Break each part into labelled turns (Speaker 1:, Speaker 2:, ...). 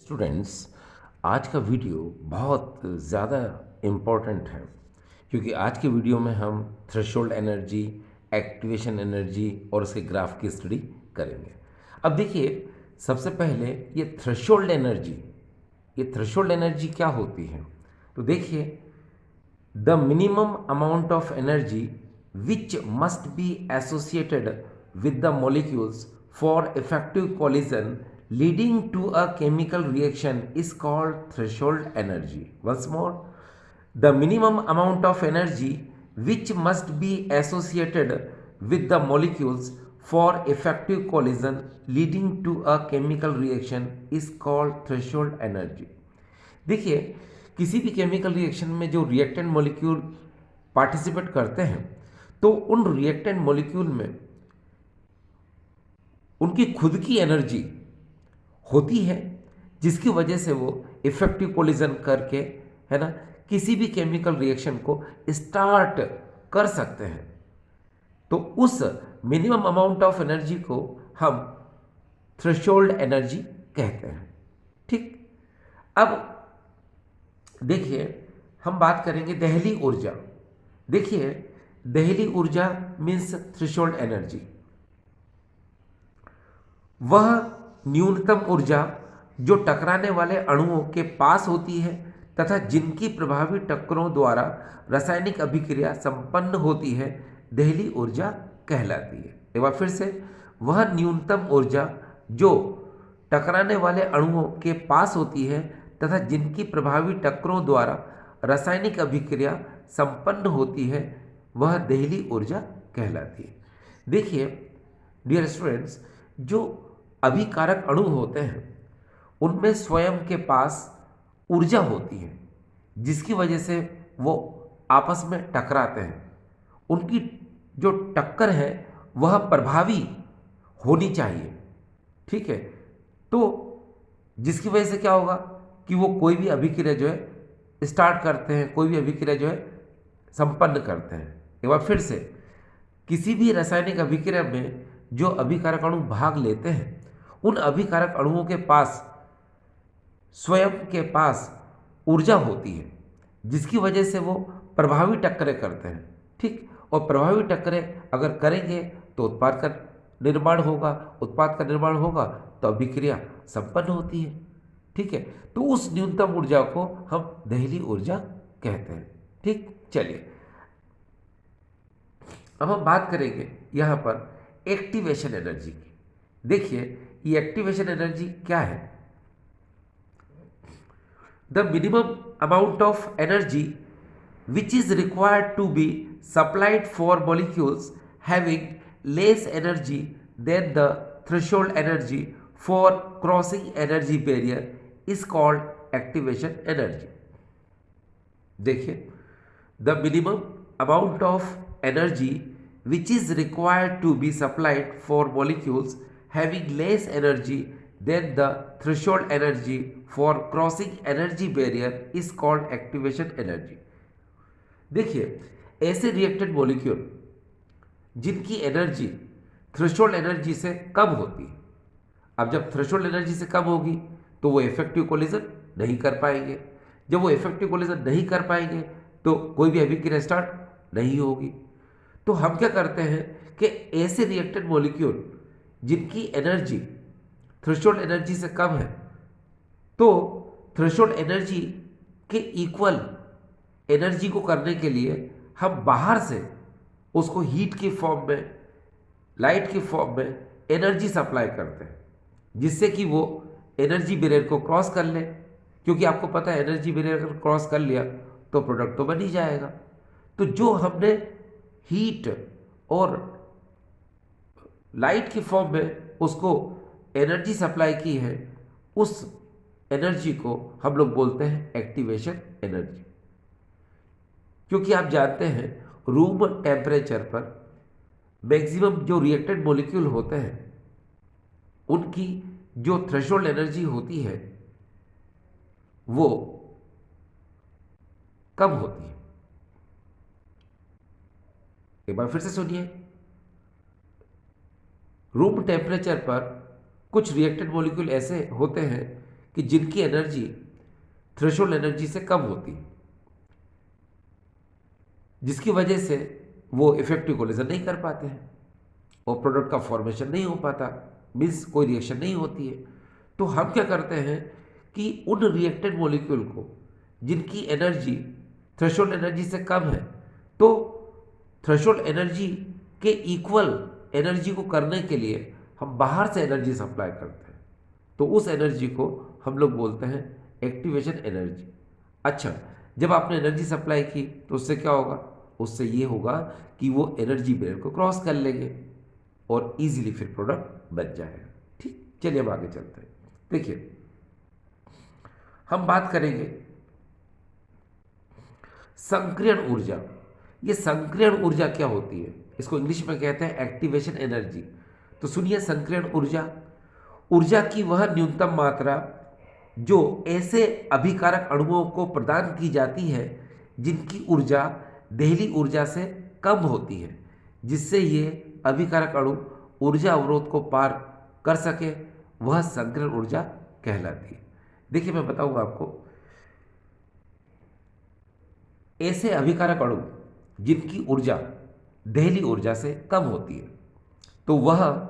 Speaker 1: Students, आज का video बहुत ज़्यादा इम्पोर्टेंट है क्योंकि आज के वीडियो में हम थ्रेशोल्ड एनर्जी, एक्टिवेशन एनर्जी और उसके ग्राफ की स्टडी करेंगे। अब देखिए, सबसे पहले ये थ्रेशोल्ड एनर्जी क्या होती है? तो देखिए, the minimum amount of energy which must be associated with the molecules for effective collision leading to a chemical reaction is called threshold energy. Once more, the minimum amount of energy which must be associated with the molecules for effective collision leading to a chemical reaction is called threshold energy. देखिए, किसी भी chemical reaction में जो reactant molecule participate करते हैं तो उन reactant molecule में उनकी खुद की एनर्जी होती है जिसकी वजह से वो इफेक्टिव कोलिजन करके, है ना, किसी भी केमिकल रिएक्शन को स्टार्ट कर सकते हैं। तो उस मिनिमम अमाउंट ऑफ एनर्जी को हम थ्रेशोल्ड एनर्जी कहते हैं। ठीक, अब देखिए, हम बात करेंगे दहली ऊर्जा। देखिए, दहली ऊर्जा मीन्स थ्रेशोल्ड एनर्जी, वह न्यूनतम ऊर्जा जो टकराने वाले अणुओं के पास होती है तथा जिनकी प्रभावी टक्करों द्वारा रासायनिक अभिक्रिया संपन्न होती है, दहली ऊर्जा कहलाती है। एक बार फिर से, वह न्यूनतम ऊर्जा जो टकराने वाले अणुओं के पास होती है तथा जिनकी प्रभावी टक्करों द्वारा रासायनिक अभिक्रिया संपन्न होती है, वह दहली ऊर्जा कहलाती है। देखिए डियर स्टूडेंट्स, जो अभिकारक अणु होते हैं उनमें स्वयं के पास ऊर्जा होती है जिसकी वजह से वो आपस में टकराते हैं। उनकी जो टक्कर है वह प्रभावी होनी चाहिए। ठीक है, तो जिसकी वजह से क्या होगा कि वो कोई भी अभिक्रिया जो है स्टार्ट करते हैं, कोई भी अभिक्रिया जो है संपन्न करते हैं। एक बार फिर से, किसी भी रासायनिक अभिक्रिया में जो अभिकारक अणु भाग लेते हैं उन अभिकारक अणुओं के पास स्वयं के पास ऊर्जा होती है जिसकी वजह से वो प्रभावी टक्करें करते हैं। ठीक, और प्रभावी टक्करें अगर करेंगे तो उत्पाद का निर्माण होगा, उत्पाद का निर्माण होगा तो अभिक्रिया संपन्न होती है। ठीक है, तो उस न्यूनतम ऊर्जा को हम दहली ऊर्जा कहते हैं। ठीक, चलिए अब हम बात करेंगे यहां पर एक्टिवेशन एनर्जी की। देखिए, ये एक्टिवेशन एनर्जी क्या है? The minimum amount of energy which is required to be supplied for molecules having less energy than the threshold energy for crossing energy barrier is called activation energy. देखिए, the minimum amount of energy which is required to be supplied for molecules having less energy than the threshold energy for crossing energy barrier is called activation energy. देखिए, ऐसे reacted molecule जिनकी energy threshold energy से कम होती है, अब जब threshold energy से कम होगी तो वो इफेक्टिव कोलिजन नहीं कर पाएंगे। जब वो इफेक्टिव कोलिजन नहीं कर पाएंगे तो कोई भी अभिक्रिया स्टार्ट नहीं होगी। तो हम क्या करते हैं कि ऐसे रिएक्टेड मॉलिक्यूल जिनकी एनर्जी थ्रेशोल्ड एनर्जी से कम है, तो थ्रेशोल्ड एनर्जी के इक्वल एनर्जी को करने के लिए हम बाहर से उसको हीट की फॉर्म में, लाइट की फॉर्म में एनर्जी सप्लाई करते हैं जिससे कि वो एनर्जी बैरियर को क्रॉस कर ले। क्योंकि आपको पता है एनर्जी बैरियर अगर क्रॉस कर लिया तो प्रोडक्ट तो बन ही जाएगा। तो जो हमने हीट और लाइट की फॉर्म में उसको एनर्जी सप्लाई की है, उस एनर्जी को हम लोग बोलते हैं एक्टिवेशन एनर्जी। क्योंकि आप जानते हैं रूम टेम्परेचर पर मैक्सिमम जो रिएक्टेड मॉलिक्यूल होते हैं उनकी जो थ्रेशोल्ड एनर्जी होती है वो कम होती है। एक बार फिर से सुनिए, रूम टेम्परेचर पर कुछ रिएक्टेड मॉलिक्यूल ऐसे होते हैं कि जिनकी एनर्जी थ्रेशोल्ड एनर्जी से कम होती है, जिसकी वजह से वो इफेक्टिव कोलिजन नहीं कर पाते हैं और प्रोडक्ट का फॉर्मेशन नहीं हो पाता, मीन्स कोई रिएक्शन नहीं होती है। तो हम क्या करते हैं कि उन रिएक्टेड मॉलिक्यूल को जिनकी एनर्जी थ्रेशोल्ड एनर्जी से कम है, तो थ्रेशोल्ड एनर्जी के इक्वल एनर्जी को करने के लिए हम बाहर से एनर्जी सप्लाई करते हैं, तो उस एनर्जी को हम लोग बोलते हैं एक्टिवेशन एनर्जी। अच्छा, जब आपने एनर्जी सप्लाई की तो उससे क्या होगा? उससे ये होगा कि वो एनर्जी बैरियर को क्रॉस कर लेंगे और इजीली फिर प्रोडक्ट बन जाएगा। ठीक, चलिए हम आगे चलते हैं। देखिए, हम बात करेंगे संक्रियण ऊर्जा। ये संक्रियण ऊर्जा क्या होती है? इसको इंग्लिश में कहते हैं एक्टिवेशन एनर्जी। तो सुनिए, संक्रियण ऊर्जा ऊर्जा की वह न्यूनतम मात्रा जो ऐसे अभिकारक अणुओं को प्रदान की जाती है जिनकी ऊर्जा देहली ऊर्जा से कम होती है, जिससे ये अभिकारक अणु ऊर्जा अवरोध को पार कर सके, वह संक्रियण ऊर्जा कहलाती है। देखिए, मैं बताऊंगा आपको, ऐसे अभिकारक अणु जिनकी ऊर्जा देहली ऊर्जा से कम होती है, तो वह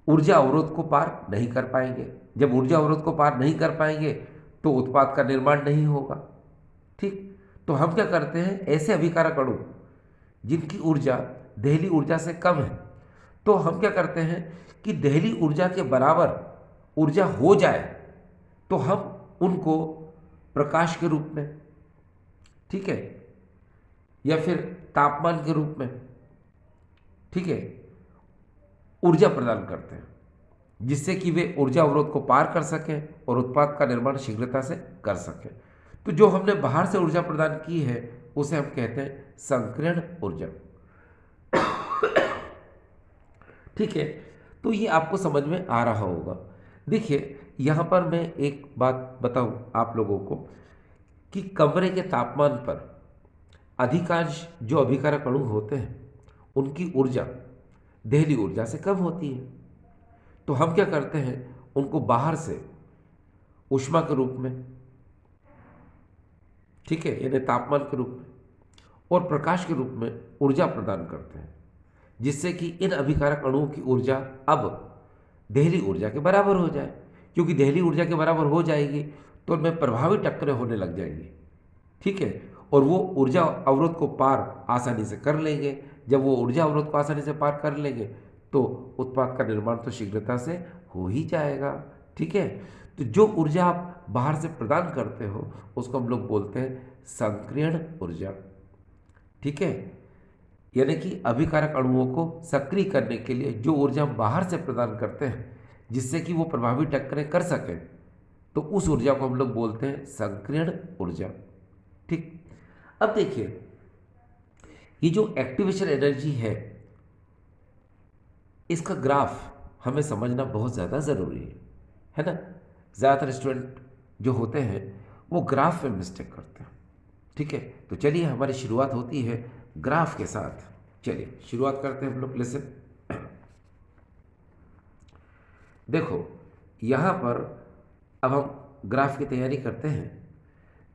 Speaker 1: ऊर्जा अवरोध को पार नहीं कर पाएंगे। जब ऊर्जा अवरोध को पार नहीं कर पाएंगे तो उत्पाद का निर्माण नहीं होगा। ठीक, तो हम क्या करते हैं, ऐसे अभिकारक अणु जिनकी ऊर्जा देहली ऊर्जा से कम है, तो हम क्या करते हैं कि देहली ऊर्जा के बराबर ऊर्जा हो जाए तो हम उनको प्रकाश के रूप में, ठीक है, या फिर तापमान के रूप में, ठीक है, ऊर्जा प्रदान करते हैं, जिससे कि वे ऊर्जा अवरोध को पार कर सकें और उत्पाद का निर्माण शीघ्रता से कर सकें। तो जो हमने बाहर से ऊर्जा प्रदान की है उसे हम कहते हैं संक्रियण ऊर्जा। ठीक है, तो ये आपको समझ में आ रहा होगा। देखिए, यहाँ पर मैं एक बात बताऊं आप लोगों को कि कमरे के तापमान पर अधिकांश जो अभिकारक अणु होते हैं उनकी ऊर्जा देहली ऊर्जा से कम होती है। तो हम क्या करते हैं, उनको बाहर से ऊष्मा के रूप में, ठीक है, यानी तापमान के रूप में और प्रकाश के रूप में ऊर्जा प्रदान करते हैं, जिससे कि इन अभिकारक अणुओं की ऊर्जा अब देहली ऊर्जा के बराबर हो जाए। क्योंकि देहली ऊर्जा के बराबर हो जाएगी तो उनमें प्रभावी टक्करें होने लग जाएंगी, ठीक है, और वो ऊर्जा अवरोध को पार आसानी से कर लेंगे। जब वो ऊर्जा अवरोध को आसानी से पार कर लेंगे तो उत्पाद का निर्माण तो शीघ्रता से हो ही जाएगा। ठीक है, तो जो ऊर्जा आप बाहर से प्रदान करते हो उसको हम लोग बोलते हैं संक्रियण ऊर्जा। ठीक है, यानी कि अभिकारक अणुओं को सक्रिय करने के लिए जो ऊर्जा हम बाहर से प्रदान करते हैं जिससे कि वो प्रभावी टक्करें कर सकें, तो उस ऊर्जा को हम लोग बोलते हैं संक्रियण ऊर्जा। ठीक, अब देखिए, ये जो एक्टिवेशन एनर्जी है इसका ग्राफ हमें समझना बहुत ज़्यादा ज़रूरी है ना। ज़्यादातर स्टूडेंट जो होते हैं वो ग्राफ में मिस्टेक करते हैं। ठीक है, तो चलिए हमारी शुरुआत होती है ग्राफ के साथ। चलिए शुरुआत करते हैं हम लोग। लेसन देखो, यहाँ पर अब हम ग्राफ की तैयारी करते हैं।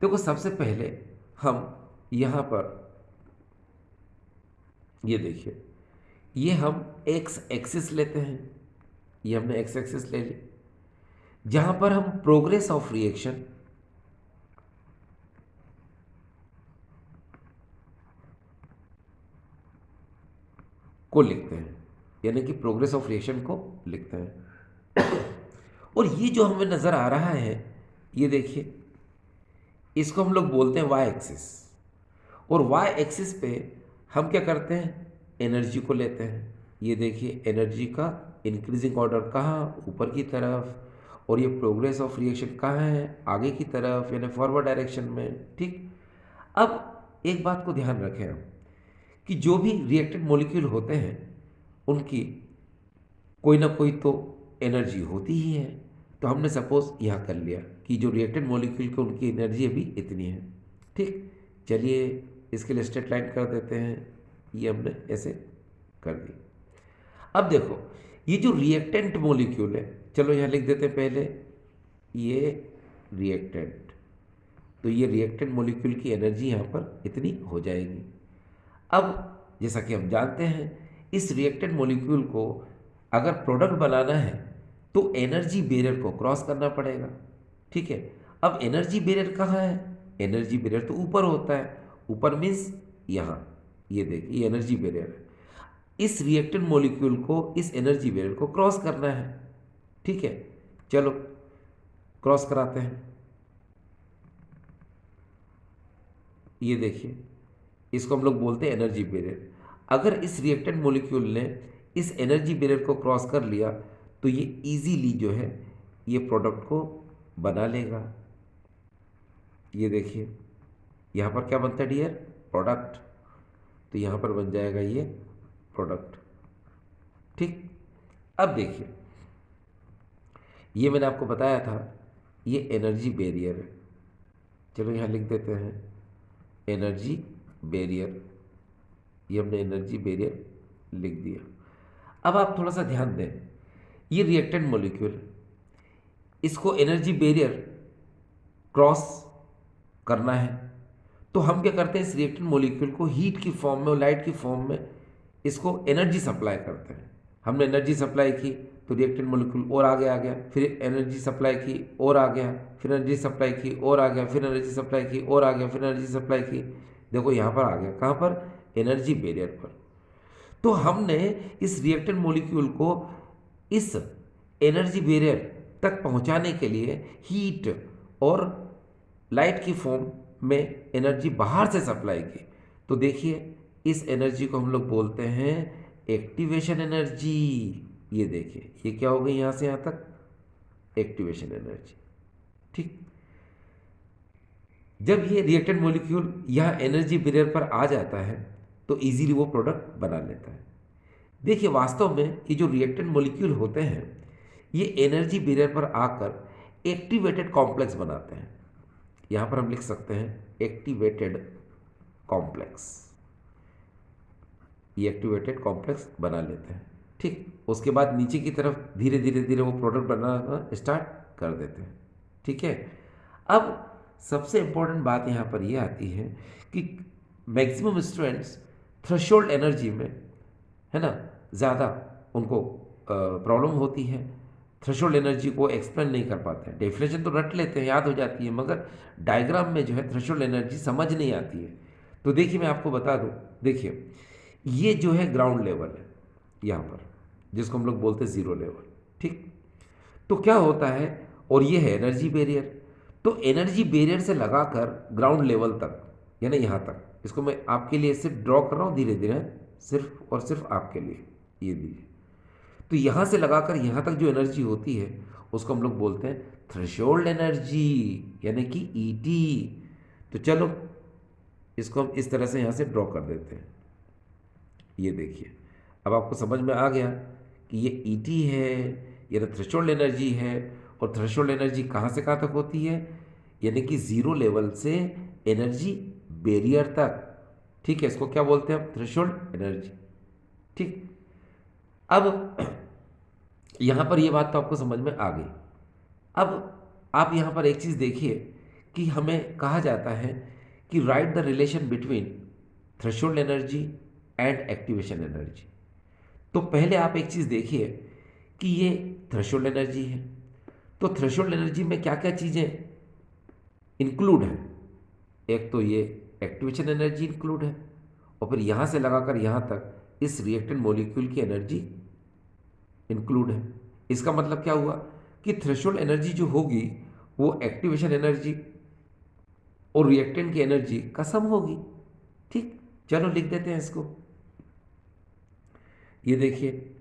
Speaker 1: देखो, सबसे पहले हम यहाँ पर ये देखिए, ये हम एक्स एक्सिस लेते हैं, ये हमने एक्स एक्सिस ले ली, जहाँ पर हम प्रोग्रेस ऑफ रिएक्शन को लिखते हैं, यानी कि प्रोग्रेस ऑफ रिएक्शन को लिखते हैं। और ये जो हमें नज़र आ रहा है, ये देखिए, इसको हम लोग बोलते हैं वाई एक्सिस। और वाई एक्सिस पे हम क्या करते हैं, एनर्जी को लेते हैं। ये देखिए, एनर्जी का इंक्रीजिंग ऑर्डर कहाँ, ऊपर की तरफ, और ये प्रोग्रेस ऑफ रिएक्शन कहाँ है, आगे की तरफ, यानी फॉरवर्ड डायरेक्शन में। ठीक, अब एक बात को ध्यान रखें हम कि जो भी रिएक्टेड मॉलिक्यूल होते हैं उनकी कोई ना कोई तो एनर्जी होती ही है। तो हमने सपोज यहाँ कर लिया कि जो रिएक्टेड मॉलिक्यूल की उनकी एनर्जी अभी इतनी है। ठीक, चलिए इसके लिए स्ट्रेट लाइन कर देते हैं, ये हमने ऐसे कर दी। अब देखो, ये जो रिएक्टेंट मॉलिक्यूल है, चलो यहाँ लिख देते हैं पहले, ये रिएक्टेंट। तो ये रिएक्टेंट मॉलिक्यूल की एनर्जी यहाँ पर इतनी हो जाएगी। अब जैसा कि हम जानते हैं, इस रिएक्टेंट मॉलिक्यूल को अगर प्रोडक्ट बनाना है तो एनर्जी बैरियर को क्रॉस करना पड़ेगा। ठीक है, अब एनर्जी बैरियर कहाँ है? एनर्जी बैरियर तो ऊपर होता है। ऊपर मीन्स यहाँ, ये देखिए, ये एनर्जी बैरियर है। इस रिएक्टेंट मॉलिक्यूल को इस एनर्जी बैरियर को क्रॉस करना है। ठीक है, चलो क्रॉस कराते हैं। ये देखिए, इसको हम लोग बोलते हैं एनर्जी बैरियर। अगर इस रिएक्टेंट मॉलिक्यूल ने इस एनर्जी बैरियर को क्रॉस कर लिया तो ये इजीली जो है ये प्रोडक्ट को बना लेगा। ये देखिए, यहाँ पर क्या बनता है डियर? प्रोडक्ट। तो यहाँ पर बन जाएगा ये प्रोडक्ट। ठीक, अब देखिए, ये मैंने आपको बताया था ये एनर्जी बैरियर है। चलो यहाँ लिख देते हैं एनर्जी बैरियर। ये हमने एनर्जी बैरियर लिख दिया। अब आप थोड़ा सा ध्यान दें, ये रिएक्टेंट मॉलिक्यूल, इसको एनर्जी बैरियर क्रॉस करना है तो हम क्या करते हैं, इस रिएक्टेंट मॉलिक्यूल को हीट की फॉर्म में और लाइट की फॉर्म में इसको एनर्जी सप्लाई करते हैं। हमने एनर्जी सप्लाई की तो रिएक्टेंट मॉलिक्यूल और आगे आ गया, फिर एनर्जी सप्लाई की और आ गया, फिर एनर्जी सप्लाई की और आ गया, फिर एनर्जी सप्लाई की और आ गया, फिर एनर्जी सप्लाई की। देखो यहाँ पर आ गया, कहाँ पर? एनर्जी बैरियर पर। तो हमने इस रिएक्टेंट मॉलिक्यूल को इस एनर्जी बैरियर तक पहुंचाने के लिए हीट और लाइट की फॉर्म में एनर्जी बाहर से सप्लाई की। तो देखिए, इस एनर्जी को हम लोग बोलते हैं एक्टिवेशन एनर्जी। ये देखिए, ये क्या हो गई यहाँ से यहाँ तक? Activation energy. ठीक, जब ये रिएक्टेंट मॉलिक्यूल यहाँ एनर्जी बैरियर पर आ जाता है तो इजीली वो प्रोडक्ट बना लेता है। देखिए, वास्तव में ये जो रिएक्टेंट मॉलिक्यूल होते हैं ये एनर्जी बैरियर पर आकर एक्टिवेटेड कॉम्प्लेक्स बनाते हैं। यहाँ पर हम लिख सकते हैं एक्टिवेटेड कॉम्प्लेक्स। ये एक्टिवेटेड कॉम्प्लेक्स बना लेते हैं। ठीक, उसके बाद नीचे की तरफ धीरे धीरे धीरे वो प्रोडक्ट बनाना स्टार्ट कर देते हैं। ठीक है, अब सबसे इम्पोर्टेंट बात यहाँ पर ये आती है कि मैक्सिमम स्टूडेंट्स थ्रेशोल्ड एनर्जी में, है ना, ज़्यादा उनको प्रॉब्लम होती है। थ्रेशोल्ड एनर्जी को एक्सप्लेन नहीं कर पाते हैं। डेफिनेशन तो रट लेते हैं, याद हो जाती है, मगर डायग्राम में जो है थ्रेशोल्ड एनर्जी समझ नहीं आती है। तो देखिए, मैं आपको बता दूं, देखिए ये जो है ग्राउंड लेवल है यहाँ पर, जिसको हम लोग बोलते हैं ज़ीरो लेवल। ठीक, तो क्या होता है, और ये है एनर्जी बैरियर। तो एनर्जी बैरियर से लगाकर ग्राउंड लेवल तक, यानी यहाँ तक, इसको मैं आपके लिए सिर्फ ड्रॉ कर रहा हूँ धीरे धीरे, सिर्फ और सिर्फ आपके लिए, ये दीजिए। तो यहाँ से लगाकर यहाँ तक जो एनर्जी होती है उसको हम लोग बोलते हैं थ्रेशोल्ड एनर्जी, यानी कि ईटी। तो चलो इसको हम इस तरह से यहाँ से ड्रॉ कर देते हैं। ये देखिए, अब आपको समझ में आ गया कि ये ईटी है, ये थ्रेशोल्ड एनर्जी है। और थ्रेशोल्ड एनर्जी कहाँ से कहाँ तक होती है? यानी कि ज़ीरो लेवल से एनर्जी बैरियर तक। ठीक है, इसको क्या बोलते हैं हम? Threshold energy. ठीक, अब यहाँ पर ये बात तो आपको समझ में आ गई। अब आप यहाँ पर एक चीज़ देखिए कि हमें कहा जाता है कि right the relation between threshold energy and activation energy. तो पहले आप एक चीज़ देखिए कि ये थ्रेशोल्ड एनर्जी है, तो थ्रेशोल्ड एनर्जी में क्या क्या चीज़ें इंक्लूड हैं? एक तो ये एक्टिवेशन एनर्जी इंक्लूड है, और फिर यहाँ से लगाकर यहाँ तक इस रिएक्टेंट मॉलिक्यूल की एनर्जी इंक्लूड है। इसका मतलब क्या हुआ कि थ्रेशोल्ड एनर्जी जो होगी वो एक्टिवेशन एनर्जी और रिएक्टेंट की एनर्जी का सम होगी। ठीक, चलो लिख देते हैं इसको। ये देखिए,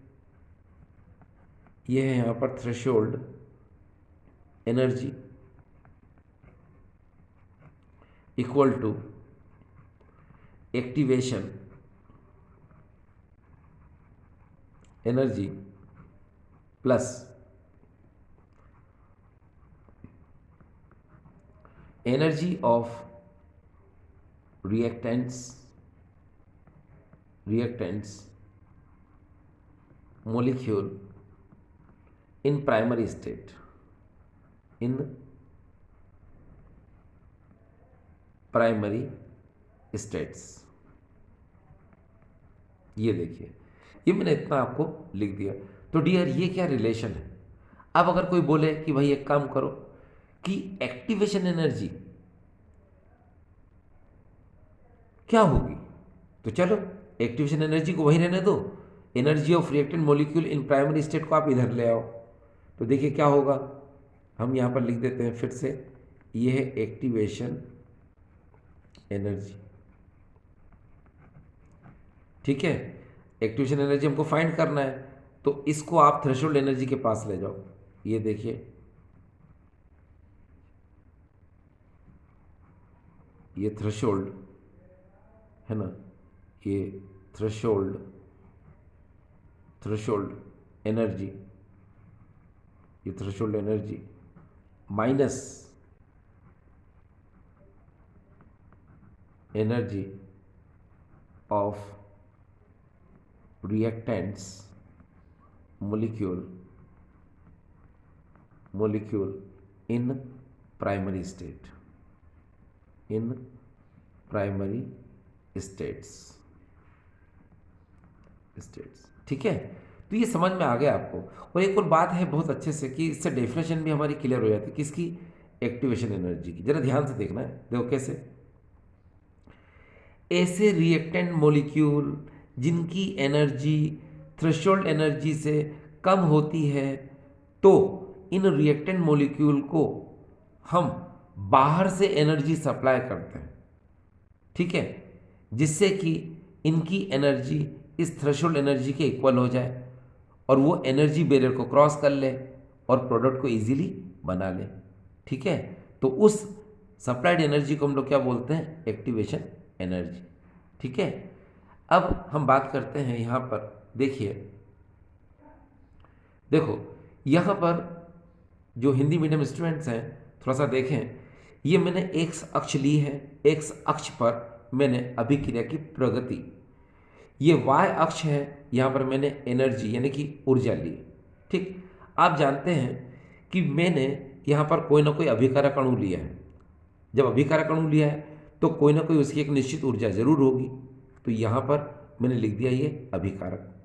Speaker 1: ये है यहाँ पर threshold energy equal to activation energy plus energy of reactants molecule in primary state primary states. ये देखिए, ये मैंने इतना आपको लिख दिया। तो डियर, ये क्या रिलेशन है? अब अगर कोई बोले कि भाई एक काम करो कि एक्टिवेशन एनर्जी क्या होगी, तो चलो एक्टिवेशन एनर्जी को वहीं रहने दो, energy of reactant molecule in primary state को आप इधर ले आओ। तो देखिए क्या होगा, हम यहाँ पर लिख देते हैं फिर से, ये है एक्टिवेशन एनर्जी। ठीक है, एक्टिवेशन एनर्जी हमको फाइंड करना है, तो इसको आप थ्रेशोल्ड एनर्जी के पास ले जाओ। ये देखिए, ये थ्रेशोल्ड है ना, ये थ्रेशोल्ड एनर्जी, ये threshold energy minus energy of reactants molecule in primary states। ठीक है, तो ये समझ में आ गया आपको। और एक और बात है बहुत अच्छे से कि इससे डेफिनेशन भी हमारी क्लियर हो जाती है किसकी, एक्टिवेशन एनर्जी की। जरा ध्यान से देखना है, देखो कैसे, ऐसे रिएक्टेंट मॉलिक्यूल जिनकी एनर्जी थ्रेशोल्ड एनर्जी से कम होती है, तो इन रिएक्टेंट मॉलिक्यूल को हम बाहर से एनर्जी सप्लाई करते हैं। ठीक है, जिससे कि इनकी एनर्जी इस थ्रेशोल्ड एनर्जी के इक्वल हो जाए और वो एनर्जी बैरियर को क्रॉस कर ले और प्रोडक्ट को इजीली बना ले। ठीक है, तो उस सप्लाइड एनर्जी को हम लोग क्या बोलते हैं, एक्टिवेशन एनर्जी। ठीक है, अब हम बात करते हैं यहाँ पर, देखिए देखो यहाँ पर जो हिंदी मीडियम स्टूडेंट्स हैं थोड़ा सा देखें, ये मैंने एक्स अक्ष ली है, एक्स अक्ष पर मैंने अभिक्रिया की प्रगति, ये वाई अक्ष है, यहाँ पर मैंने एनर्जी यानी कि ऊर्जा ली। ठीक, आप जानते हैं कि मैंने यहाँ पर कोई ना कोई अभिकारक अणु लिया है। जब अभिकारक अणु लिया है तो कोई ना कोई उसकी एक निश्चित ऊर्जा जरूर होगी, तो यहाँ पर मैंने लिख दिया ये अभिकारक।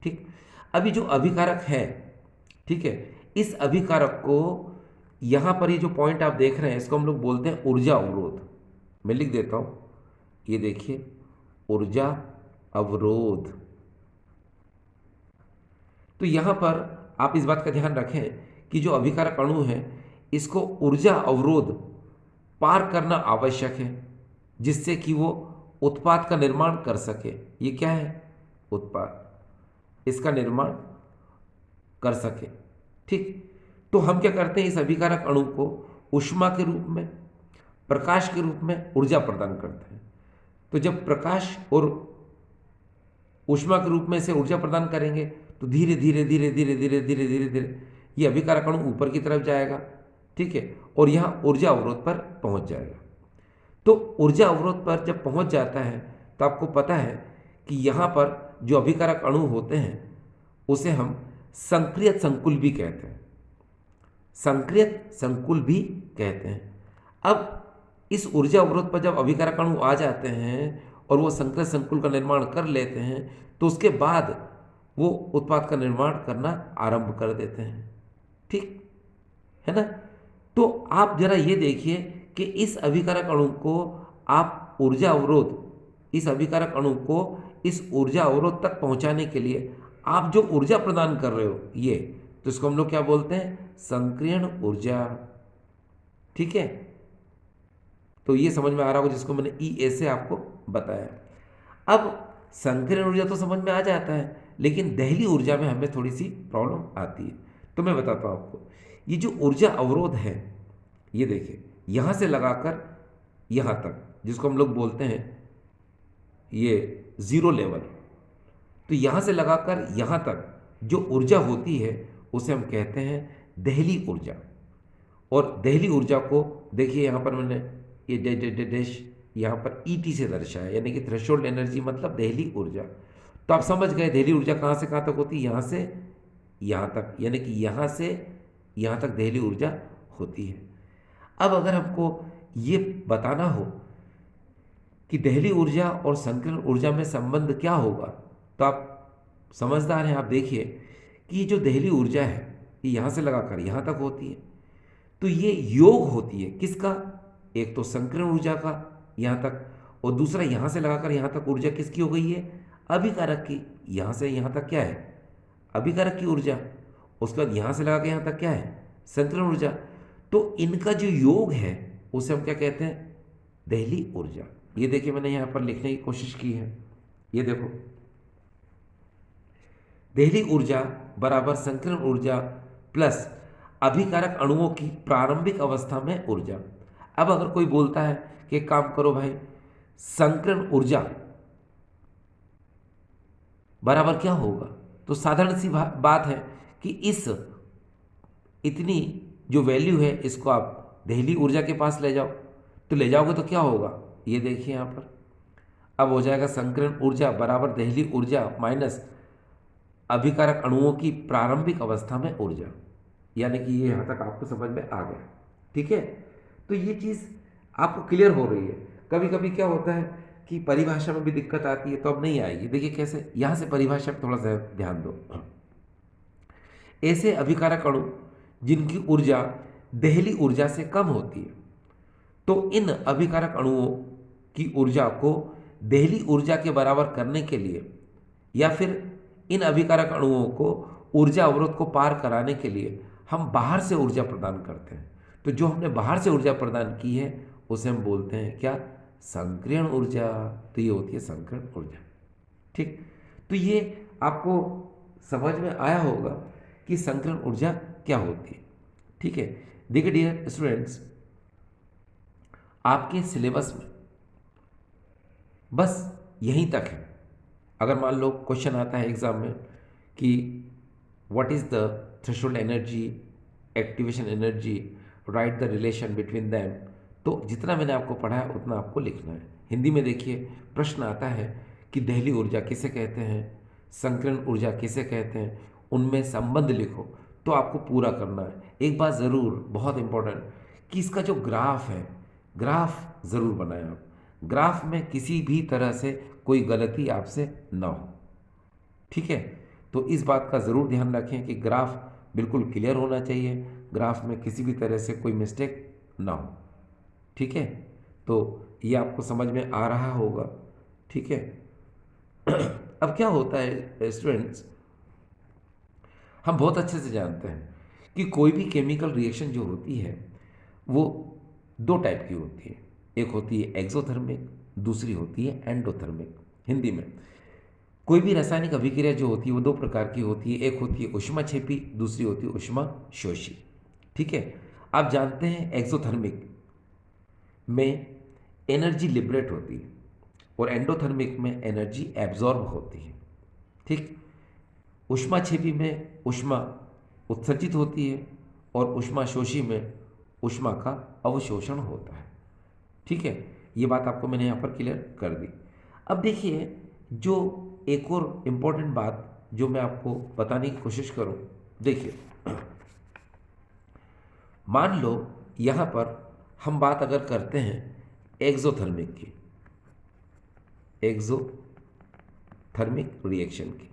Speaker 1: ठीक, अभी जो अभिकारक है, ठीक है, इस अभिकारक को यहाँ पर ये जो पॉइंट आप देख रहे हैं इसको हम लोग बोलते हैं ऊर्जा अवरोध। मैं लिख देता हूँ, ये देखिए ऊर्जा अवरोध। तो यहाँ पर आप इस बात का ध्यान रखें कि जो अभिकारक अणु है इसको ऊर्जा अवरोध पार करना आवश्यक है, जिससे कि वो उत्पाद का निर्माण कर सके। ये क्या है, उत्पाद, इसका निर्माण कर सके। ठीक, तो हम क्या करते हैं, इस अभिकारक अणु को ऊष्मा के रूप में, प्रकाश के रूप में ऊर्जा प्रदान करते हैं। तो जब प्रकाश और ऊष्मा के रूप में इसे ऊर्जा प्रदान करेंगे तो धीरे धीरे धीरे धीरे धीरे धीरे धीरे धीरे ये अभिकारक अणु ऊपर की तरफ जाएगा। ठीक है, और यहाँ ऊर्जा अवरोध पर पहुँच जाएगा। तो ऊर्जा अवरोध पर जब पहुँच जाता है तो आपको पता है कि यहाँ पर जो अभिकारक अणु होते हैं उसे हम संक्रियत संकुल भी कहते हैं, संक्रियत संकुल भी कहते हैं। अब इस ऊर्जा अवरोध पर जब अभिकारक अणु आ जाते हैं और वो संक्रियत संकुल का निर्माण कर लेते हैं तो उसके बाद वो उत्पाद का निर्माण करना आरंभ कर देते हैं। ठीक है ना, तो आप जरा ये देखिए कि इस अभिकारक अणु को आप ऊर्जा अवरोध, इस अभिकारक अणु को इस ऊर्जा अवरोध तक पहुंचाने के लिए आप जो ऊर्जा प्रदान कर रहे हो ये, तो इसको हम लोग क्या बोलते हैं, संक्रियण ऊर्जा। ठीक है, तो ये समझ में आ रहा होगा जिसको मैंने ई ए से आपको बताया। अब संक्रियण ऊर्जा तो समझ में आ जाता है, लेकिन दहली ऊर्जा में हमें थोड़ी सी प्रॉब्लम आती है। तो मैं बताता हूँ आपको, ये जो ऊर्जा अवरोध है, ये देखिए यहाँ से लगाकर यहाँ तक, जिसको हम लोग बोलते हैं ये जीरो लेवल, तो यहाँ से लगाकर यहाँ तक जो ऊर्जा होती है उसे हम कहते हैं दहली ऊर्जा। और दहली ऊर्जा को देखिए यहाँ पर मैंने ये डैश यहाँ पर ईटी से दर्शाया, यानी कि थ्रेशोल्ड एनर्जी मतलब दहली ऊर्जा। तो आप समझ गए दहली ऊर्जा कहाँ से कहाँ तक होती है, यहाँ से यहाँ तक, यानी कि यहाँ से यहाँ तक दहली ऊर्जा होती है। अब अगर हमको ये बताना हो कि दहली ऊर्जा और संकीर्ण ऊर्जा में संबंध क्या होगा। तो आप समझदार हैं, आप देखिए कि ये जो दहली ऊर्जा है ये यहाँ से लगाकर यहाँ तक होती है, तो ये योग होती है किसका, एक तो संकीर्ण ऊर्जा का यहाँ तक, और दूसरा यहाँ से लगाकर यहाँ तक ऊर्जा किसकी हो गई है, अभिकारक की। यहाँ से यहाँ तक क्या है, अभिकारक की ऊर्जा। उसके बाद यहाँ से लगा के यहाँ तक क्या है, संकीर्ण ऊर्जा। तो इनका जो योग है उसे हम क्या कहते हैं, दहली ऊर्जा। ये देखिए मैंने यहाँ पर लिखने की कोशिश की है, ये देखो, दहली ऊर्जा बराबर संकीर्ण ऊर्जा प्लस अभिकारक अणुओं की प्रारंभिक अवस्था में ऊर्जा। अब अगर कोई बोलता है कि एक काम करो भाई, संकीर्ण ऊर्जा बराबर क्या होगा, तो साधारण सी बात है कि इस इतनी जो वैल्यू है इसको आप दहली ऊर्जा के पास ले जाओ, तो ले जाओगे तो क्या होगा, ये देखिए यहाँ पर अब हो जाएगा संकीर्ण ऊर्जा बराबर दहली ऊर्जा माइनस अभिकारक अणुओं की प्रारंभिक अवस्था में ऊर्जा। यानी कि ये यहाँ तक आपको समझ में आ गया, ठीक है। तो ये चीज़ आपको क्लियर हो रही है। कभी कभी क्या होता है कि परिभाषा में भी दिक्कत आती है, तो अब नहीं आएगी। देखिए कैसे, यहाँ से परिभाषा पर थोड़ा सा ध्यान दो। ऐसे अभिकारक अणु जिनकी ऊर्जा दहली ऊर्जा से कम होती है, तो इन अभिकारक अणुओं की ऊर्जा को दहली ऊर्जा के बराबर करने के लिए या फिर इन अभिकारक अणुओं को ऊर्जा अवरोध को पार कराने के लिए हम बाहर से ऊर्जा प्रदान करते हैं। तो जो हमने बाहर से ऊर्जा प्रदान की है उसे हम बोलते हैं क्या, संकीर्ण ऊर्जा। तो ये होती है संकीर्ण ऊर्जा, ठीक। तो ये आपको समझ में आया होगा कि संकीर्ण ऊर्जा क्या होती है, ठीक है। देखिए डियर स्टूडेंट्स, आपके सिलेबस में बस यहीं तक है। अगर मान लो क्वेश्चन आता है एग्जाम में कि what is the threshold energy, activation energy, right the relation between them, तो जितना मैंने आपको पढ़ाया उतना आपको लिखना है। हिंदी में देखिए प्रश्न आता है कि दहली ऊर्जा किसे कहते हैं, संकीर्ण ऊर्जा किसे कहते हैं, उनमें संबंध लिखो। तो आपको पूरा करना है। एक बात ज़रूर बहुत इंपॉर्टेंट कि इसका जो ग्राफ है, ग्राफ ज़रूर बनाएं आप। ग्राफ में किसी भी तरह से कोई गलती आपसे ना हो, ठीक है। तो इस बात का ज़रूर ध्यान रखें कि ग्राफ बिल्कुल क्लियर होना चाहिए, ग्राफ में किसी भी तरह से कोई मिस्टेक ना हो, ठीक है। तो ये आपको समझ में आ रहा होगा, ठीक है। अब क्या होता है स्टूडेंट्स, हम बहुत अच्छे से जानते हैं कि कोई भी केमिकल रिएक्शन जो होती है वो दो टाइप की होती है। एक होती है एक्सोथर्मिक, दूसरी होती है एंडोथर्मिक। हिंदी में कोई भी रासायनिक अभिक्रिया जो होती है वो दो प्रकार की होती है, एक होती है ऊष्माक्षेपी, दूसरी होती है ऊष्माशोषी, ठीक है। आप जानते हैं एक्सोथर्मिक में एनर्जी लिबरेट होती है और एंडोथर्मिक में एनर्जी एब्जॉर्ब होती है, ठीक। ऊष्माक्षेपी में ऊष्मा उत्सर्जित होती है और ऊष्माशोषी में ऊष्मा का अवशोषण होता है, ठीक है। ये बात आपको मैंने यहाँ पर क्लियर कर दी। अब देखिए जो एक और इम्पोर्टेंट बात जो मैं आपको बताने की कोशिश करूँ, देखिए मान लो यहाँ पर हम बात अगर करते हैं एक्सोथर्मिक की, एक्सोथर्मिक रिएक्शन की,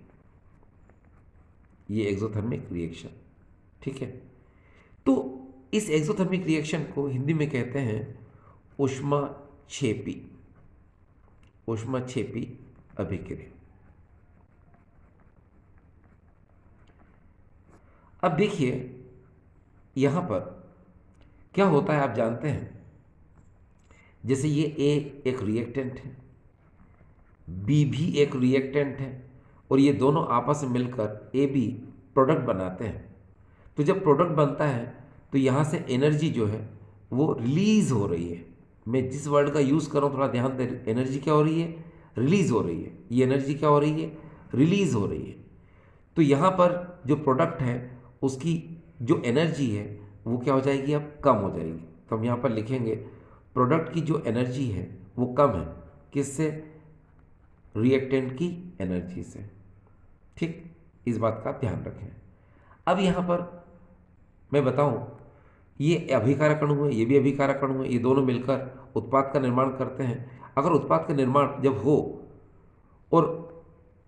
Speaker 1: ये एक्सोथर्मिक रिएक्शन, ठीक है। तो इस एक्सोथर्मिक रिएक्शन को हिंदी में कहते हैं ऊष्माक्षेपी, ऊष्माक्षेपी अभिक्रिया। अब देखिए यहां पर क्या होता है आप जानते हैं, जैसे ये ए एक रिएक्टेंट है, बी भी एक रिएक्टेंट है, और ये दोनों आपस में मिलकर ए बी प्रोडक्ट बनाते हैं। तो जब प्रोडक्ट बनता है तो यहाँ से एनर्जी जो है वो रिलीज हो रही है। मैं जिस वर्ड का यूज़ कर रहा हूँ थोड़ा ध्यान दे, एनर्जी क्या हो रही है, रिलीज हो रही है। ये एनर्जी क्या हो रही है, रिलीज हो रही है। तो यहाँ पर जो प्रोडक्ट है उसकी जो एनर्जी है वो क्या हो जाएगी, अब कम हो जाएगी। तो हम यहाँ पर लिखेंगे प्रोडक्ट की जो एनर्जी है वो कम है, किससे, रिएक्टेंट की एनर्जी से, ठीक। इस बात का ध्यान रखें। अब यहाँ पर मैं बताऊं ये अभिकारक अणु है, ये भी अभिकारक अणु है, ये दोनों मिलकर उत्पाद का निर्माण करते हैं। अगर उत्पाद का निर्माण जब हो और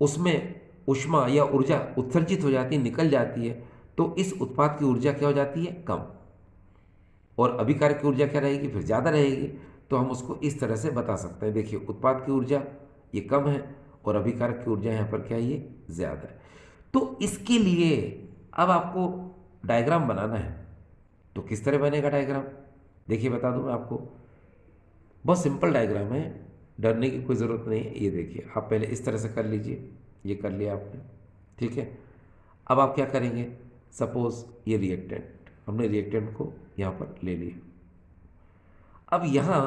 Speaker 1: उसमें ऊष्मा या ऊर्जा उत्सर्जित हो जाती है, निकल जाती है, तो इस उत्पाद की ऊर्जा क्या हो जाती है? कम। और अभिकारक की ऊर्जा क्या रहेगी? फिर ज़्यादा रहेगी। तो हम उसको इस तरह से बता सकते हैं, देखिए उत्पाद की ऊर्जा ये कम है और अभिकारक की ऊर्जा यहाँ पर क्या है? ये ज़्यादा है। तो इसके लिए अब आपको डायग्राम बनाना है। तो किस तरह बनेगा डायग्राम? देखिए बता दूं मैं आपको, बहुत सिंपल डायग्राम है, डरने की कोई ज़रूरत नहीं है। ये देखिए, आप पहले इस तरह से कर लीजिए, ये कर लिया आपने, ठीक है। अब आप क्या करेंगे? सपोज ये रिएक्टेंट, हमने रिएक्टेंट को यहाँ पर ले लिया। अब यहाँ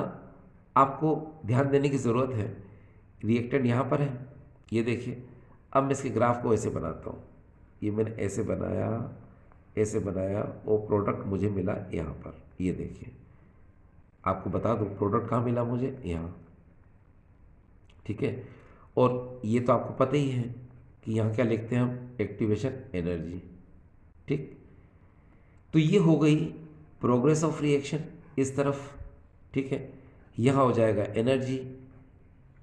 Speaker 1: आपको ध्यान देने की ज़रूरत है, रिएक्टेंट यहाँ पर है, ये देखिए। अब मैं इसके ग्राफ को ऐसे बनाता हूँ, ये मैंने ऐसे बनाया, ऐसे बनाया, और प्रोडक्ट मुझे मिला यहाँ पर, ये देखिए। आपको बता दूँ प्रोडक्ट कहाँ मिला मुझे? यहाँ, ठीक है। और ये तो आपको पता ही है कि यहाँ क्या लिखते हैं हम? एक्टिवेशन एनर्जी, ठीक। तो ये हो गई प्रोग्रेस ऑफ रिएक्शन इस तरफ, ठीक है। यहाँ हो जाएगा एनर्जी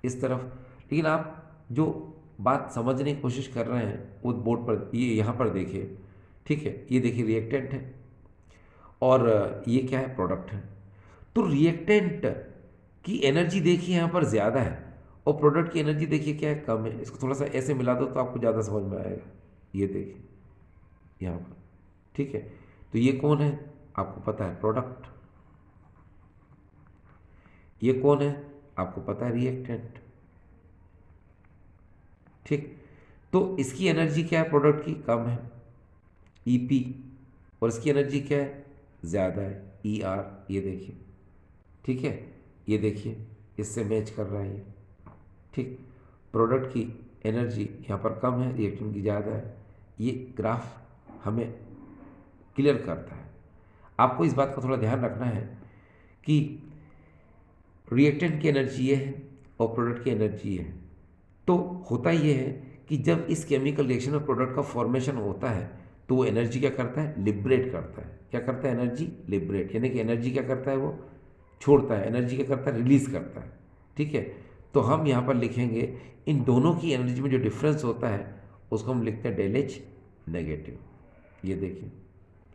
Speaker 1: इस तरफ। लेकिन आप जो बात समझने की कोशिश कर रहे हैं उस बोर्ड पर, ये यहाँ पर देखिए, ठीक है। ये देखिए रिएक्टेंट है और ये क्या है? प्रोडक्ट है। तो रिएक्टेंट की एनर्जी देखिए यहाँ पर ज़्यादा है और प्रोडक्ट की एनर्जी देखिए क्या है? कम है। इसको थोड़ा सा ऐसे मिला दो तो आपको ज़्यादा समझ में आएगा। ये देखिए यहाँ पर, ठीक है। तो ये कौन है? आपको पता है, प्रोडक्ट। ये कौन है? आपको पता है, रिएक्टेंट, ठीक। तो इसकी एनर्जी क्या है? प्रोडक्ट की कम है, ईपी, और इसकी एनर्जी क्या है? ज़्यादा है, ईआर। ये देखिए, ठीक है। ये देखिए इससे मैच कर रहा है ये, ठीक। प्रोडक्ट की एनर्जी यहाँ पर कम है, रिएक्टेंट की ज़्यादा है। ये ग्राफ हमें क्लियर करता है। आपको इस बात का थोड़ा ध्यान रखना है कि रिएक्टेंट की एनर्जी ये है और प्रोडक्ट की एनर्जी ये है। तो होता ये है कि जब इस केमिकल रिएक्शन में प्रोडक्ट का फॉर्मेशन होता है तो वो एनर्जी क्या करता है? लिबरेट करता है। क्या करता है? एनर्जी लिबरेट, यानी कि एनर्जी क्या करता है? वो छोड़ता है। एनर्जी क्या करता है? रिलीज करता है, ठीक है। तो हम यहाँ पर लिखेंगे इन दोनों की एनर्जी में जो डिफरेंस होता है उसको हम लिखते हैं डेल एच नेगेटिव। ये देखिए,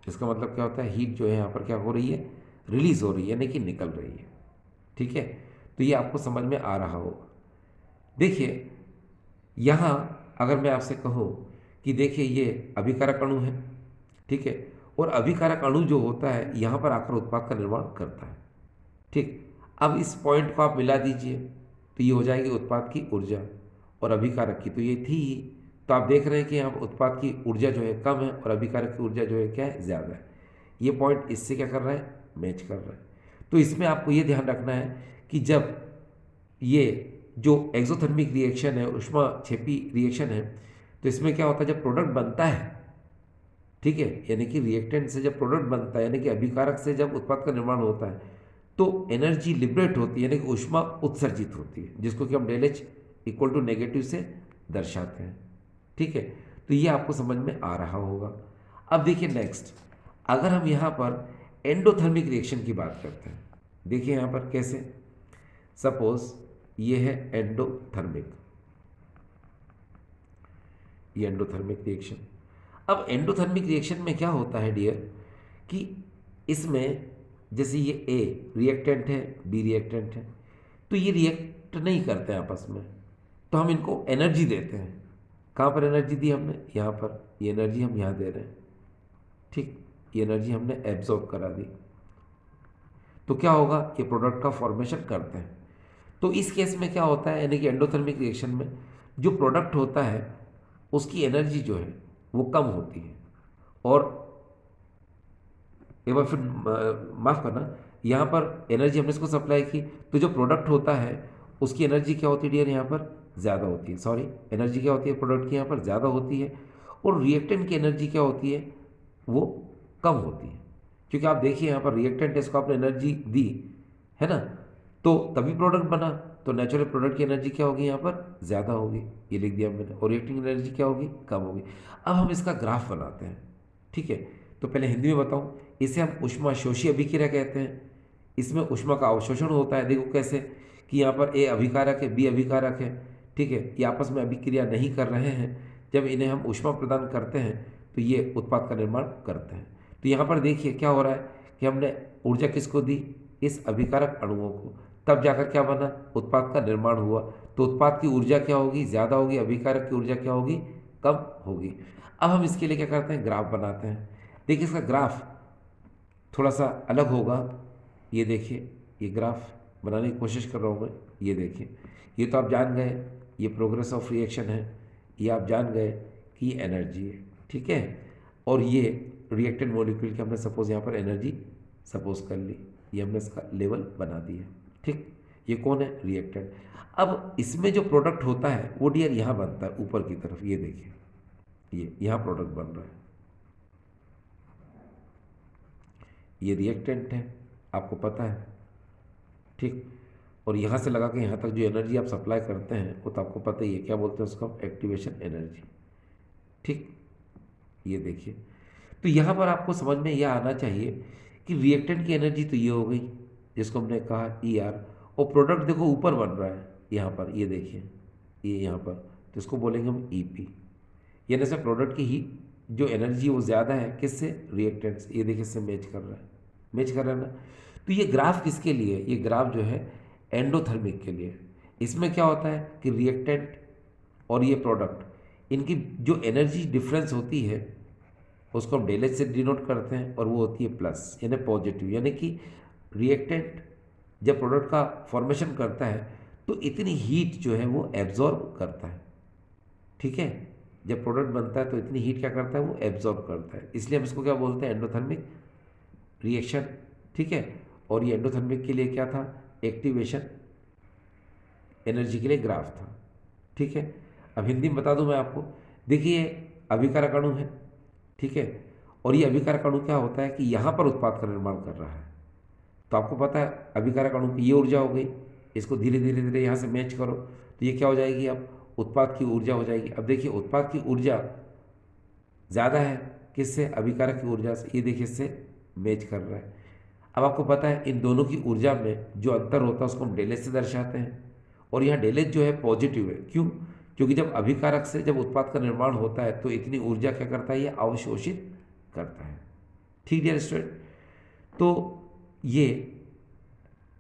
Speaker 1: इसका मतलब क्या होता है? हीट जो है यहाँ पर क्या हो रही है? रिलीज हो रही है, यानी कि निकल रही है, ठीक है। तो ये आपको समझ में आ रहा होगा। देखिए यहाँ अगर मैं आपसे कहूँ कि देखिए ये अभिकारक अणु है, ठीक है, और अभिकारक अणु जो होता है यहाँ पर आकर उत्पाद का निर्माण करता है, ठीक। अब इस पॉइंट को आप मिला दीजिए तो ये हो जाएगी उत्पाद की ऊर्जा, और अभिकारक की तो ये थी ही। तो आप देख रहे हैं कि यहाँ पर उत्पाद की ऊर्जा जो है कम है और अभिकारक की ऊर्जा जो है क्या है? ज़्यादा है। ये पॉइंट इससे क्या कर रहा है? मैच कर रहा है। तो इसमें आपको ये ध्यान रखना है कि जब ये जो एक्सोथर्मिक रिएक्शन है, ऊष्माक्षेपी रिएक्शन है, तो इसमें क्या होता है? जब प्रोडक्ट बनता है, ठीक है, यानी कि रिएक्टेंट से जब प्रोडक्ट बनता है, यानी कि अभिकारक से जब उत्पाद का निर्माण होता है, तो एनर्जी लिबरेट होती है, यानी कि ऊष्मा उत्सर्जित होती है, जिसको कि हम del H equal to negative से दर्शाते हैं, ठीक है। तो ये आपको समझ में आ रहा होगा। अब देखिए नेक्स्ट, अगर हम यहाँ पर एंडोथर्मिक रिएक्शन की बात करते हैं, देखिए यहाँ पर कैसे। सपोज ये है एंडोथर्मिक, ये एंडोथर्मिक रिएक्शन। अब एंडोथर्मिक रिएक्शन में क्या होता है डियर, कि इसमें जैसे ये ए रिएक्टेंट है, बी रिएक्टेंट है, तो ये रिएक्ट नहीं करते हैं आपस में, तो हम इनको एनर्जी देते हैं। कहाँ पर एनर्जी दी हमने? यहाँ पर। ये एनर्जी हम यहाँ दे रहे हैं, ठीक। ये एनर्जी हमने एब्जॉर्ब करा दी, तो क्या होगा? ये प्रोडक्ट का फॉर्मेशन करते हैं। तो इस केस में क्या होता है, यानी कि एंडोथर्मिक रिएक्शन में जो प्रोडक्ट होता है उसकी एनर्जी जो है वो कम होती है। और एक बार फिर माफ़ करना, यहाँ पर एनर्जी हमने इसको सप्लाई की, तो जो प्रोडक्ट होता है उसकी एनर्जी क्या होती है डियर? यहाँ पर ज़्यादा होती है। सॉरी, एनर्जी क्या होती है प्रोडक्ट की? यहाँ पर ज़्यादा होती है। और रिएक्टेंट की एनर्जी क्या होती है? वो कम होती है। क्योंकि आप देखिए यहाँ पर रिएक्टेंट है, इसको आपने एनर्जी दी है ना, तो तभी प्रोडक्ट बना, तो नेचुरल प्रोडक्ट की एनर्जी क्या होगी? यहाँ पर ज़्यादा होगी, ये लिख दिया मैंने। और रिएक्टिंग एनर्जी क्या होगी? कम होगी। अब हम इसका ग्राफ बनाते हैं, ठीक है। तो पहले हिंदी में बताऊँ इसे हम ऊष्माशोषी अभिक्रिया कहते हैं। इसमें ऊष्मा का अवशोषण होता है। देखो कैसे कि यहाँ पर ए अभिकारक है, बी अभिकारक है, ठीक है, ये आपस में अभिक्रिया नहीं कर रहे हैं। जब इन्हें हम ऊष्मा प्रदान करते हैं तो ये उत्पाद का निर्माण करते हैं। तो यहाँ पर देखिए क्या हो रहा है कि हमने ऊर्जा किसको दी, इस अभिकारक अणुओं को, तब जाकर क्या बना, उत्पाद का निर्माण हुआ। तो उत्पाद की ऊर्जा क्या होगी, ज़्यादा होगी, अभिकारक की ऊर्जा क्या होगी, कम होगी। अब हम इसके लिए क्या करते हैं, ग्राफ बनाते हैं। देखिए इसका ग्राफ थोड़ा सा अलग होगा। ये देखिए, ये ग्राफ बनाने की कोशिश कर रहा हूँ मैं। ये देखिए, ये तो आप जान गए ये प्रोग्रेस ऑफ रिएक्शन है, ये आप जान गए कि ये एनर्जी है, ठीक है। और ये रिएक्टेंट मॉलिक्यूल की हमने सपोज यहाँ पर एनर्जी सपोज कर ली, ये हमने इसका लेवल बना दिया, ठीक। ये कौन है, रिएक्टेंट। अब इसमें जो प्रोडक्ट होता है वो डियर यहाँ बनता है ऊपर की तरफ। ये देखिए, ये यहाँ प्रोडक्ट बन रहा है, ये रिएक्टेंट है, आपको पता है, ठीक। और यहाँ से लगा के यहाँ तक जो एनर्जी आप सप्लाई करते हैं वो तो आपको पता ही है, क्या बोलते हैं उसको हम, एक्टिवेशन एनर्जी, ठीक। ये देखिए, तो यहाँ पर आपको समझ में यह आना चाहिए कि रिएक्टेंट की एनर्जी तो ये हो गई जिसको हमने कहा ई आर, और प्रोडक्ट देखो ऊपर बन रहा है यहाँ पर, ये देखिए, ये यहाँ पर, तो इसको बोलेंगे हम ई पी। यानी से प्रोडक्ट की ही जो एनर्जी वो ज़्यादा है किससे, रिएक्टेंट से। ये देखिए इससे मैच कर रहा है, मैच कर रहा है ना। तो ये ग्राफ किसके लिए, ये ग्राफ जो है एंडोथर्मिक के लिए। इसमें क्या होता है कि रिएक्टेंट और ये प्रोडक्ट, इनकी जो एनर्जी डिफरेंस होती है उसको हम डेल एच से डिनोट करते हैं, और वो होती है प्लस, यानी पॉजिटिव। यानी कि रिएक्टेंट जब प्रोडक्ट का फॉर्मेशन करता है तो इतनी हीट जो है वो एब्जॉर्ब करता है, ठीक है। जब प्रोडक्ट बनता है तो इतनी हीट क्या करता है, वो एब्जॉर्ब करता है। इसलिए हम इसको क्या बोलते हैं, एंडोथर्मिक रिएक्शन, ठीक है। और ये एंडोथर्मिक के लिए क्या था, एक्टिवेशन एनर्जी के लिए ग्राफ था, ठीक है। अब हिंदी में बता दूं मैं आपको। देखिए अभिकारक अणु है, ठीक है, और ये अभिकारक अणु क्या होता है कि यहाँ पर उत्पाद का निर्माण कर रहा है। तो आपको पता है अभिकारक अणु की ये ऊर्जा हो गई, इसको धीरे धीरे धीरे यहाँ से मैच करो तो ये क्या हो जाएगी, अब उत्पाद की ऊर्जा हो जाएगी। अब देखिए उत्पाद की ऊर्जा ज़्यादा है किससे, अभिकारक की ऊर्जा से। ये देखिए इससे मैच कर रहा है। अब आपको पता है इन दोनों की ऊर्जा में जो अंतर होता है उसको हम डेल एच से दर्शाते हैं, और यहाँ डेल एच जो है पॉजिटिव है। क्यों, क्योंकि जब अभिकारक से जब उत्पाद का निर्माण होता है तो इतनी ऊर्जा क्या करता है, ये अवशोषित करता है, ठीक है स्टूडेंट। तो ये